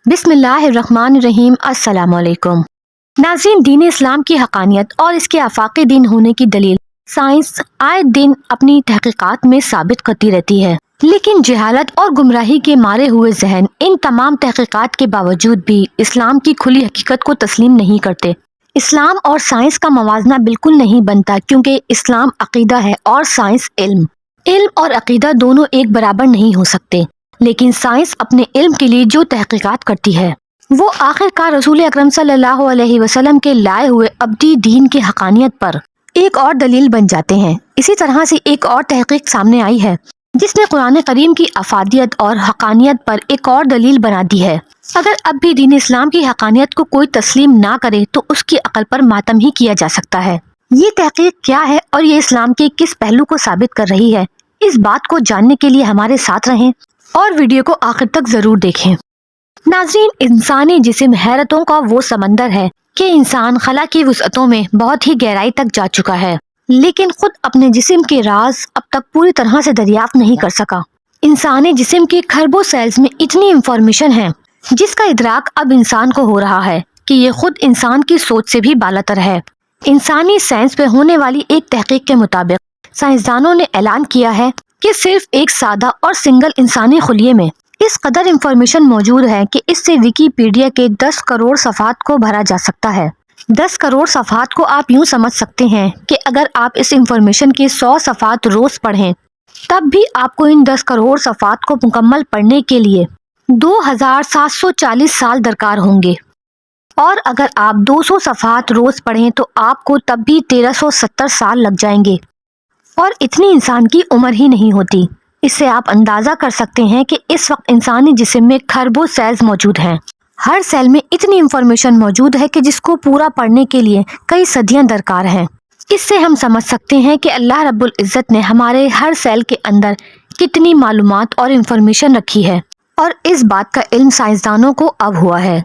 بسم اللہ الرحمن الرحیم۔ السلام علیکم ناظرین، دین اسلام کی حقانیت اور اس کے آفاقی دین ہونے کی دلیل سائنس آئے دن اپنی تحقیقات میں ثابت کرتی رہتی ہے، لیکن جہالت اور گمراہی کے مارے ہوئے ذہن ان تمام تحقیقات کے باوجود بھی اسلام کی کھلی حقیقت کو تسلیم نہیں کرتے۔ اسلام اور سائنس کا موازنہ بالکل نہیں بنتا، کیونکہ اسلام عقیدہ ہے اور سائنس علم۔ علم اور عقیدہ دونوں ایک برابر نہیں ہو سکتے، لیکن سائنس اپنے علم کے لیے جو تحقیقات کرتی ہے وہ آخر کار رسول اکرم صلی اللہ علیہ وسلم کے لائے ہوئے ابدی دین کی حقانیت پر ایک اور دلیل بن جاتے ہیں۔ اسی طرح سے ایک اور تحقیق سامنے آئی ہے جس نے قرآن کریم کی افادیت اور حقانیت پر ایک اور دلیل بنا دی ہے۔ اگر اب بھی دین اسلام کی حقانیت کو کوئی تسلیم نہ کرے تو اس کی عقل پر ماتم ہی کیا جا سکتا ہے۔ یہ تحقیق کیا ہے اور یہ اسلام کے کس پہلو کو ثابت کر رہی ہے، اس بات کو جاننے کے لیے ہمارے ساتھ رہیں اور ویڈیو کو آخر تک ضرور دیکھیں۔ ناظرین، انسانی جسم حیرتوں کا وہ سمندر ہے کہ انسان خلا کی وسعتوں میں بہت ہی گہرائی تک جا چکا ہے، لیکن خود اپنے جسم کے راز اب تک پوری طرح سے دریافت نہیں کر سکا۔ انسانی جسم کے کھربوں سیلز میں اتنی انفارمیشن ہے جس کا ادراک اب انسان کو ہو رہا ہے کہ یہ خود انسان کی سوچ سے بھی بالاتر ہے۔ انسانی سائنس پہ ہونے والی ایک تحقیق کے مطابق سائنسدانوں نے اعلان کیا ہے کہ صرف ایک سادہ اور سنگل انسانی خلیے میں اس قدر انفارمیشن موجود ہے کہ اس سے ویکیپیڈیا کے 10 کروڑ صفحات کو بھرا جا سکتا ہے۔ 10 کروڑ صفحات کو آپ یوں سمجھ سکتے ہیں کہ اگر آپ اس انفارمیشن کے 100 صفحات روز پڑھیں تب بھی آپ کو ان 10 کروڑ صفحات کو مکمل پڑھنے کے لیے 2740 سال درکار ہوں گے، اور اگر آپ 200 صفحات روز پڑھیں تو آپ کو تب بھی 1370 سال لگ جائیں گے، اور اتنی انسان کی عمر ہی نہیں ہوتی۔ اس سے آپ اندازہ کر سکتے ہیں کہ اس وقت انسانی جسم میں کھربوں سیلز موجود ہیں۔ ہر سیل میں اتنی انفارمیشن موجود ہے کہ جس کو پورا پڑھنے کے لیے کئی صدیاں درکار ہیں۔ اس سے ہم سمجھ سکتے ہیں کہ اللہ رب العزت نے ہمارے ہر سیل کے اندر کتنی معلومات اور انفارمیشن رکھی ہے، اور اس بات کا علم سائنسدانوں کو اب ہوا ہے۔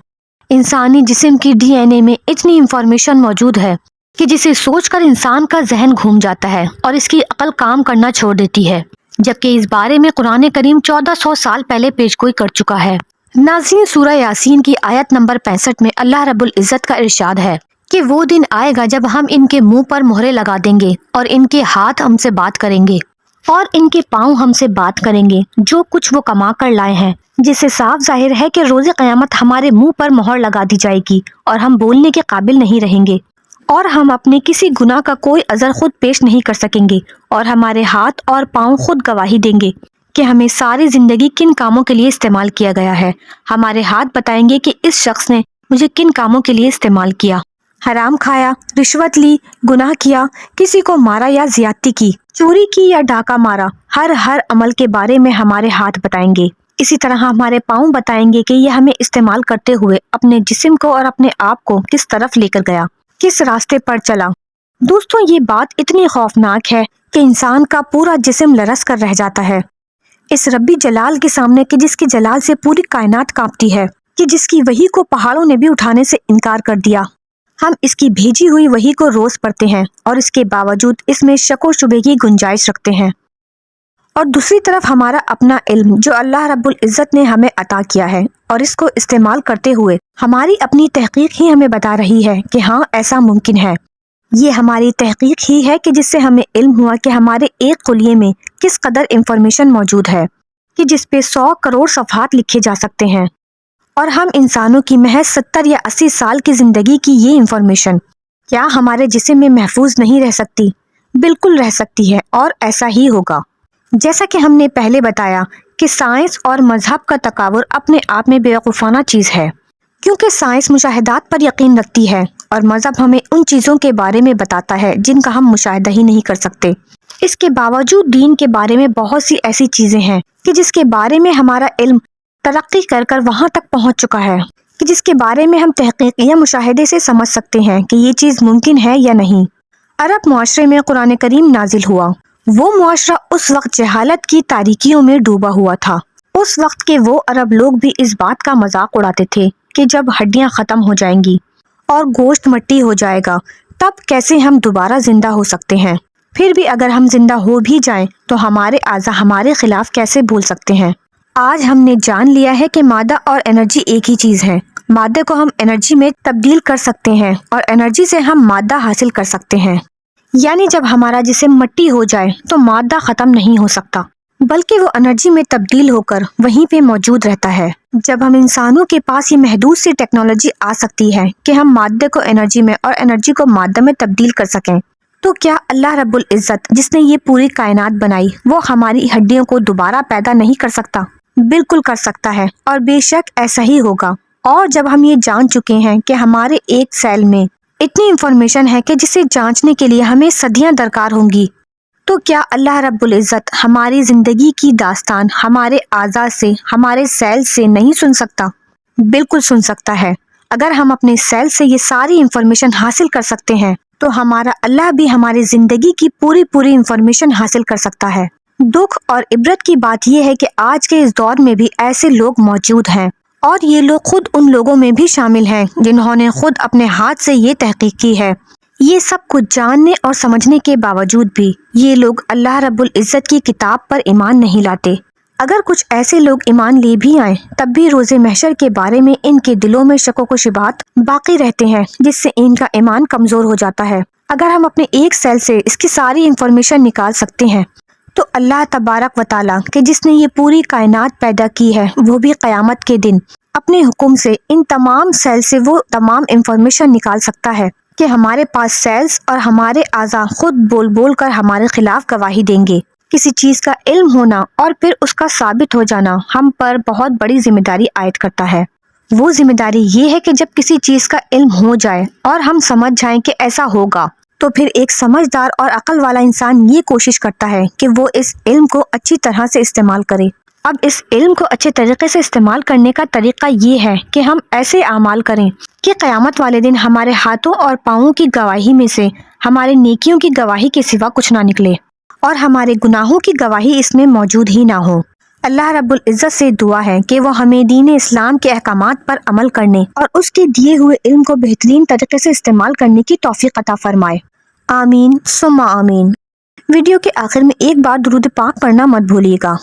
انسانی جسم کی ڈی این اے میں اتنی انفارمیشن موجود ہے کہ جسے سوچ کر انسان کا ذہن گھوم جاتا ہے اور اس کی عقل کام کرنا چھوڑ دیتی ہے، جبکہ اس بارے میں قرآن کریم 1400 سال پہلے پیش گوئی کر چکا ہے۔ ناظرین، سورہ یاسین کی آیت نمبر 65 میں اللہ رب العزت کا ارشاد ہے کہ وہ دن آئے گا جب ہم ان کے منہ پر مہرے لگا دیں گے اور ان کے ہاتھ ہم سے بات کریں گے اور ان کے پاؤں ہم سے بات کریں گے جو کچھ وہ کما کر لائے ہیں، جس سے صاف ظاہر ہے کہ روز قیامت ہمارے منہ پر مہر لگا دی جائے گی اور ہم بولنے کے قابل نہیں رہیں گے، اور ہم اپنے کسی گناہ کا کوئی عذر خود پیش نہیں کر سکیں گے، اور ہمارے ہاتھ اور پاؤں خود گواہی دیں گے کہ ہمیں ساری زندگی کن کاموں کے لیے استعمال کیا گیا ہے۔ ہمارے ہاتھ بتائیں گے کہ اس شخص نے مجھے کن کاموں کے لیے استعمال کیا، حرام کھایا، رشوت لی، گناہ کیا، کسی کو مارا یا زیادتی کی، چوری کی یا ڈاکہ مارا، ہر عمل کے بارے میں ہمارے ہاتھ بتائیں گے۔ اسی طرح ہمارے پاؤں بتائیں گے کہ یہ ہمیں استعمال کرتے ہوئے اپنے جسم کو اور اپنے آپ کو کس طرف لے کر گیا، کس راستے پر چلا۔ دوستوں، یہ بات اتنی خوفناک ہے کہ انسان کا پورا جسم لرز کر رہ جاتا ہے اس ربی جلال کے سامنے، کہ جس کے جلال سے پوری کائنات کانپتی ہے، کہ جس کی وحی کو پہاڑوں نے بھی اٹھانے سے انکار کر دیا۔ ہم اس کی بھیجی ہوئی وحی کو روز پڑھتے ہیں اور اس کے باوجود اس میں شک و شبے کی گنجائش رکھتے ہیں، اور دوسری طرف ہمارا اپنا علم جو اللہ رب العزت نے ہمیں عطا کیا ہے، اور اس کو استعمال کرتے ہوئے ہماری اپنی تحقیق ہی ہمیں بتا رہی ہے کہ ہاں ایسا ممکن ہے۔ یہ ہماری تحقیق ہی ہے کہ جس سے ہمیں علم ہوا کہ ہمارے ایک خلیے میں کس قدر انفارمیشن موجود ہے، کہ جس پہ 100 کروڑ صفحات لکھے جا سکتے ہیں، اور ہم انسانوں کی محض 70 یا 80 سال کی زندگی کی یہ انفارمیشن کیا ہمارے جسم میں محفوظ نہیں رہ سکتی؟ بالکل رہ سکتی ہے، اور ایسا ہی ہوگا۔ جیسا کہ ہم نے پہلے بتایا کہ سائنس اور مذہب کا تکابر اپنے آپ میں بیوقوفانہ چیز ہے، کیونکہ سائنس مشاہدات پر یقین رکھتی ہے اور مذہب ہمیں ان چیزوں کے بارے میں بتاتا ہے جن کا ہم مشاہدہ ہی نہیں کر سکتے۔ اس کے باوجود دین کے بارے میں بہت سی ایسی چیزیں ہیں کہ جس کے بارے میں ہمارا علم ترقی کر کر وہاں تک پہنچ چکا ہے کہ جس کے بارے میں ہم تحقیق یا مشاہدے سے سمجھ سکتے ہیں کہ یہ چیز ممکن ہے یا نہیں۔ عرب معاشرے میں قرآن کریم نازل ہوا۔ وہ معاشرہ اس وقت جہالت کی تاریکیوں میں ڈوبا ہوا تھا۔ اس وقت کے وہ عرب لوگ بھی اس بات کا مذاق اڑاتے تھے کہ جب ہڈیاں ختم ہو جائیں گی اور گوشت مٹی ہو جائے گا تب کیسے ہم دوبارہ زندہ ہو سکتے ہیں؟ پھر بھی اگر ہم زندہ ہو بھی جائیں تو ہمارے اعضاء ہمارے خلاف کیسے بول سکتے ہیں؟ آج ہم نے جان لیا ہے کہ مادہ اور انرجی ایک ہی چیز ہے۔ مادے کو ہم انرجی میں تبدیل کر سکتے ہیں اور انرجی سے ہم مادہ حاصل کر سکتے ہیں۔ یعنی جب ہمارا جسم مٹی ہو جائے تو مادہ ختم نہیں ہو سکتا، بلکہ وہ انرجی میں تبدیل ہو کر وہیں پہ موجود رہتا ہے۔ جب ہم انسانوں کے پاس یہ محدود سی ٹیکنالوجی آ سکتی ہے کہ ہم مادے کو انرجی میں اور انرجی کو مادہ میں تبدیل کر سکیں، تو کیا اللہ رب العزت جس نے یہ پوری کائنات بنائی وہ ہماری ہڈیوں کو دوبارہ پیدا نہیں کر سکتا؟ بالکل کر سکتا ہے، اور بے شک ایسا ہی ہوگا۔ اور جب ہم یہ جان چکے ہیں کہ ہمارے ایک سیل میں اتنی انفارمیشن ہے کہ جسے جانچنے کے لیے ہمیں صدیاں درکار ہوں گی، تو کیا اللہ رب العزت ہماری زندگی کی داستان ہمارے اعضاء سے، ہمارے سیل سے نہیں سن سکتا؟ بالکل سن سکتا ہے۔ اگر ہم اپنے سیل سے یہ ساری انفارمیشن حاصل کر سکتے ہیں تو ہمارا اللہ بھی ہماری زندگی کی پوری انفارمیشن حاصل کر سکتا ہے۔ دکھ اور عبرت کی بات یہ ہے کہ آج کے اس دور میں بھی ایسے لوگ موجود ہیں، اور یہ لوگ خود ان لوگوں میں بھی شامل ہیں جنہوں نے خود اپنے ہاتھ سے یہ تحقیق کی ہے۔ یہ سب کچھ جاننے اور سمجھنے کے باوجود بھی یہ لوگ اللہ رب العزت کی کتاب پر ایمان نہیں لاتے۔ اگر کچھ ایسے لوگ ایمان لے بھی آئیں تب بھی روز محشر کے بارے میں ان کے دلوں میں شکوک و شبہات باقی رہتے ہیں، جس سے ان کا ایمان کمزور ہو جاتا ہے۔ اگر ہم اپنے ایک سیل سے اس کی ساری انفارمیشن نکال سکتے ہیں تو اللہ تبارک و تعالیٰ کہ جس نے یہ پوری کائنات پیدا کی ہے، وہ بھی قیامت کے دن اپنے حکم سے ان تمام سیل سے وہ تمام انفارمیشن نکال سکتا ہے کہ ہمارے پاس سیلز اور ہمارے اعضاء خود بول بول کر ہمارے خلاف گواہی دیں گے۔ کسی چیز کا علم ہونا اور پھر اس کا ثابت ہو جانا ہم پر بہت بڑی ذمہ داری عائد کرتا ہے۔ وہ ذمہ داری یہ ہے کہ جب کسی چیز کا علم ہو جائے اور ہم سمجھ جائیں کہ ایسا ہوگا، تو پھر ایک سمجھدار اور عقل والا انسان یہ کوشش کرتا ہے کہ وہ اس علم کو اچھی طرح سے استعمال کرے۔ اب اس علم کو اچھے طریقے سے استعمال کرنے کا طریقہ یہ ہے کہ ہم ایسے اعمال کریں کہ قیامت والے دن ہمارے ہاتھوں اور پاؤں کی گواہی میں سے ہمارے نیکیوں کی گواہی کے سوا کچھ نہ نکلے، اور ہمارے گناہوں کی گواہی اس میں موجود ہی نہ ہو۔ اللہ رب العزت سے دعا ہے کہ وہ ہمیں دین اسلام کے احکامات پر عمل کرنے اور اس کے دیے ہوئے علم کو بہترین طریقے سے استعمال کرنے کی توفیق عطا فرمائے۔ آمین ثم آمین۔ ویڈیو کے آخر میں ایک بار درود پاک پڑھنا مت بھولیے گا۔